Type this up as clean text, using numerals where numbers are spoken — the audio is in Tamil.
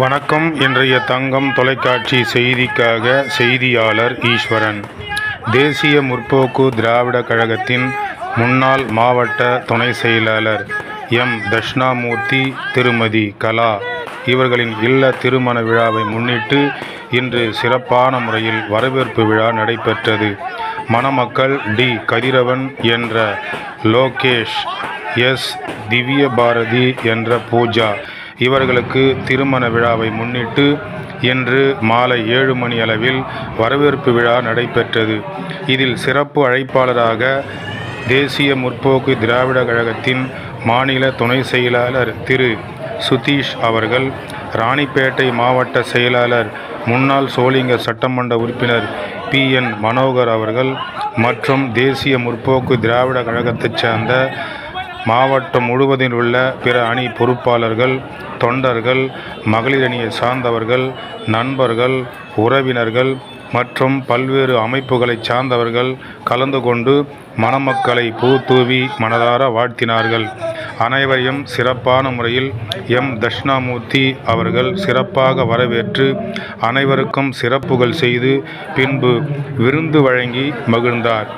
வணக்கம். இன்றைய தங்கம் தொலைக்காட்சி செய்திக்காக செய்தியாளர் ஈஸ்வரன். தேசிய முற்போக்கு திராவிடக் கழகத்தின் முன்னாள் மாவட்ட துணை செயலாளர் எம். தட்சிணாமூர்த்தி, திருமதி கலா இவர்களின் இல்ல திருமண விழாவை முன்னிட்டு இன்று சிறப்பான முறையில் வரவேற்பு விழா நடைபெற்றது. மணமக்கள் டி. கதிரவன் என்ற லோகேஷ், எஸ். திவ்யபாரதி என்ற பூஜா இவர்களுக்கு திருமண விழாவை முன்னிட்டு இன்று மாலை 7 மணி அளவில் வரவேற்பு விழா நடைபெற்றது. இதில் சிறப்பு அழைப்பாளராக தேசிய முற்போக்கு திராவிடக் கழகத்தின் மாநில துணை செயலாளர் திரு. சுதீஷ் அவர்கள், ராணிப்பேட்டை மாவட்ட செயலாளர் முன்னாள் சோளிங்க சட்டமன்ற உறுப்பினர் பி. என். மனோகர் அவர்கள் மற்றும் தேசிய முற்போக்கு திராவிடக் கழகத்தைச் சேர்ந்த மாவட்டம் முழுவதில் உள்ள பிற அணி பொறுப்பாளர்கள், தொண்டர்கள், மகளிர் அணியை சார்ந்தவர்கள், நண்பர்கள், உறவினர்கள் மற்றும் பல்வேறு அமைப்புகளைச் சார்ந்தவர்கள் கலந்து கொண்டு மணமக்களை பூ தூவி மனதார வாழ்த்தினார்கள். அனைவரையும் சிறப்பான முறையில் எம். தட்சிணாமூர்த்தி அவர்கள் சிறப்பாக வரவேற்று அனைவருக்கும் சிறப்புகள் செய்து பின்பு விருந்து வழங்கி மகிழ்ந்தார்.